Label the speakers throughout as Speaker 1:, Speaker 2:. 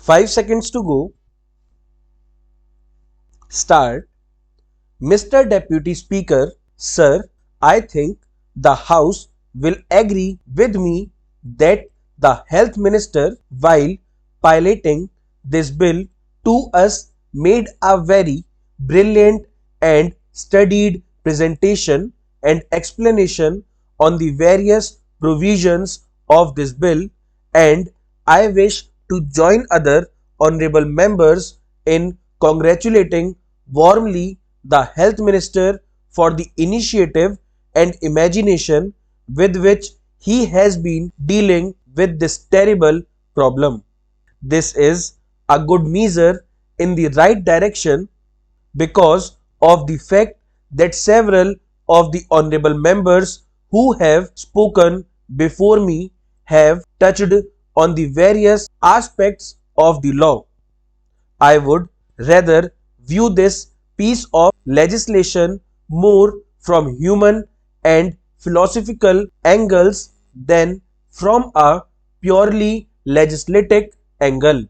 Speaker 1: 5 seconds to go. Start. Mr. Deputy Speaker, sir, I think the House will agree with me that the Health Minister, while piloting this bill to us, made a very brilliant and studied presentation and explanation on the various provisions of this bill, and I wish to join other honorable members in congratulating warmly the Health Minister for the initiative and imagination with which he has been dealing with this terrible problem. This is a good measure in the right direction because of the fact that several of the honorable members who have spoken before me have touched on the various aspects of the law. I would rather view this piece of legislation more from human and philosophical angles than from a purely legislative angle.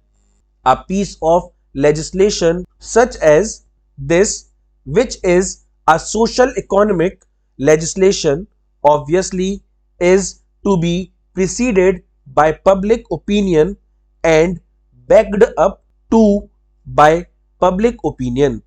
Speaker 1: A piece of legislation such as this, which is a social economic legislation, obviously is to be preceded by public opinion and backed up too by public opinion.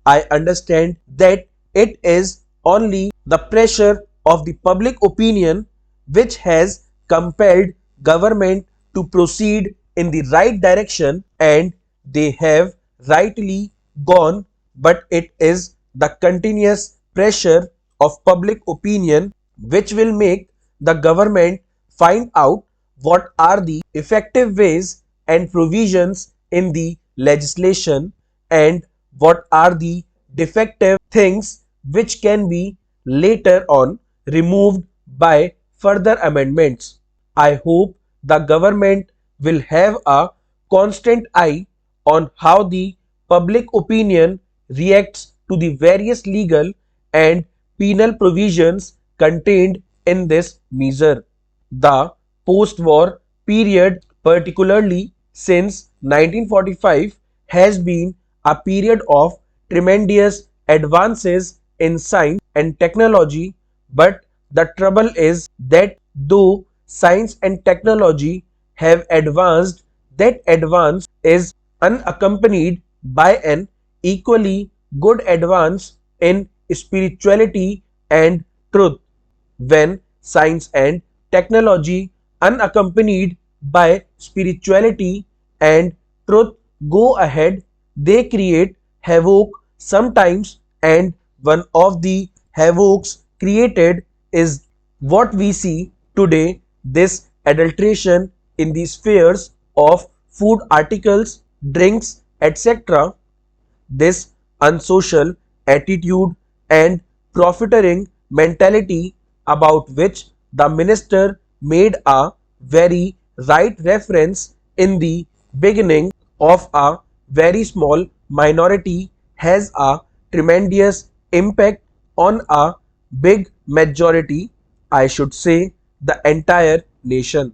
Speaker 1: I understand that it is only the pressure of the public opinion which has compelled government to proceed in the right direction, and they have rightly gone, but it is the continuous pressure of public opinion which will make the government find out what are the effective ways and provisions in the legislation and what are the defective things which can be later on removed by further amendments. I hope the government will have a constant eye on how the public opinion reacts to the various legal and penal provisions contained in this measure. The post-war period, particularly since 1945, has been a period of tremendous advances in science and technology, but the trouble is that though science and technology have advanced, that advance is unaccompanied by an equally good advance in spirituality and truth. When science and technology, unaccompanied by spirituality and truth, go ahead, they create havoc sometimes, and one of the havocs created is what we see today, this adulteration in the spheres of food articles, drinks, etc. This unsocial attitude and profiteering mentality about which the minister made a very right reference in the beginning of a very small minority has a tremendous impact on a big majority, I should say the entire nation.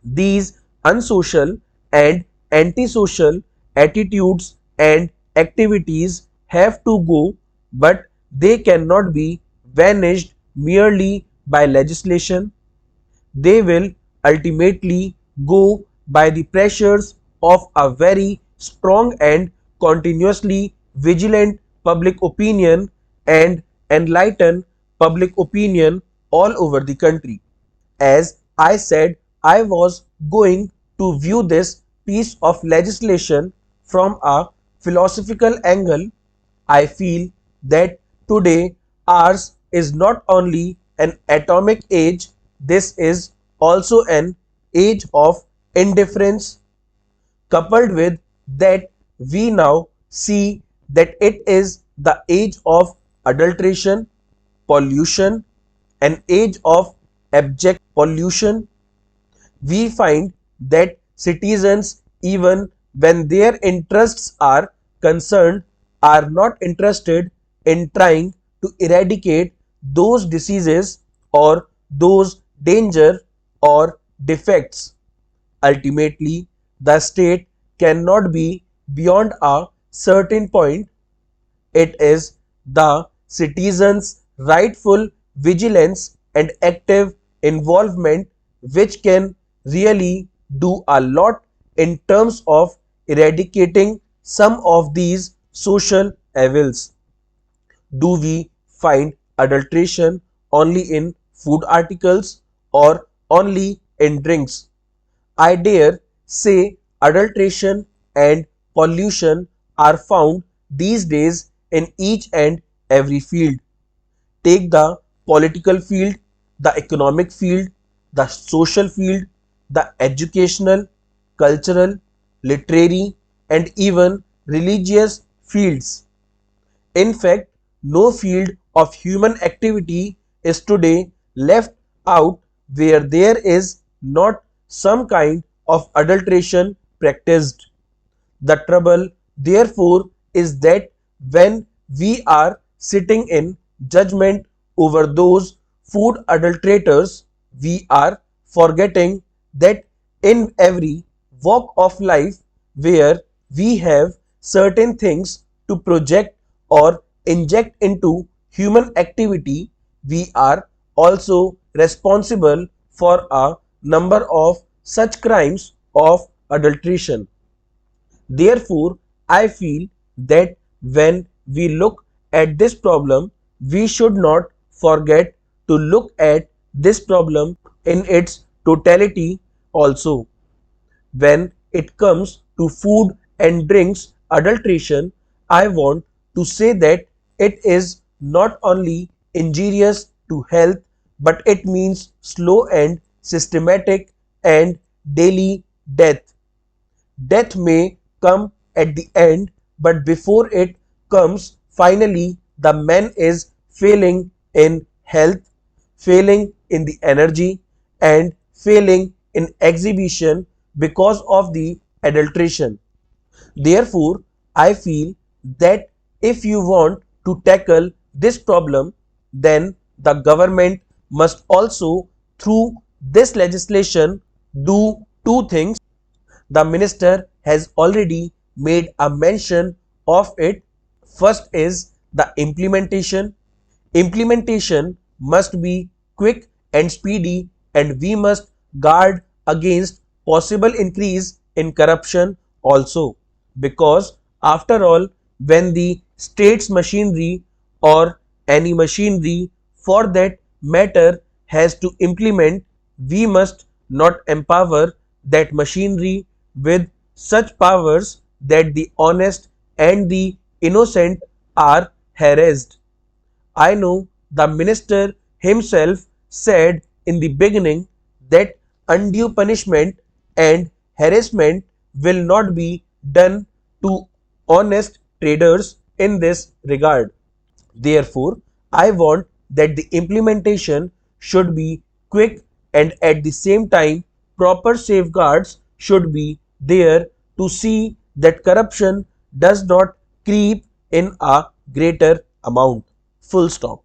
Speaker 1: These unsocial and antisocial attitudes and activities have to go, but they cannot be vanished merely by legislation. They will ultimately go by the pressures of a very strong and continuously vigilant public opinion and enlightened public opinion all over the country. As I said, I was going to view this piece of legislation from a philosophical angle. I feel that today ours is not only an atomic age, this is also an age of indifference. Coupled with that, we now see that it is the age of adulteration, pollution, an age of abject pollution. We find that citizens, even when their interests are concerned, are not interested in trying to eradicate those diseases or those danger or defects. Ultimately, the state cannot be beyond a certain point. It is the citizens' rightful vigilance and active involvement which can really do a lot in terms of eradicating some of these social evils. Do we find adulteration only in food articles or only in drinks? I dare say adulteration and pollution are found these days in each and every field. Take the political field, the economic field, the social field, the educational, cultural, literary, and even religious fields. In fact, no field of human activity is today left out where there is not some kind of adulteration practiced. The trouble, therefore, is that when we are sitting in judgment over those food adulterators, we are forgetting that in every walk of life where we have certain things to project or inject into human activity, we are also responsible for a number of such crimes of adulteration. Therefore, I feel that when we look at this problem, we should not forget to look at this problem in its totality also. When it comes to food and drinks adulteration, I want to say that it is not only injurious to health, but it means slow and systematic and daily death. Death may come at the end, but before it comes, finally, the man is failing in health, failing in the energy, and failing in exhibition because of the adulteration. Therefore, I feel that if you want to tackle this problem, then the government must also, through this legislation, do two things. The minister has already made a mention of it. First is the implementation. Implementation must be quick and speedy, and we must guard against possible increase in corruption also, because after all, when the state's machinery or any machinery for that matter has to implement, we must not empower that machinery with such powers that the honest and the innocent are harassed. I know the minister himself said in the beginning that undue punishment and harassment will not be done to honest traders in this regard. Therefore, I want that the implementation should be quick, and at the same time proper safeguards should be there to see that corruption does not creep in a greater amount. Full stop.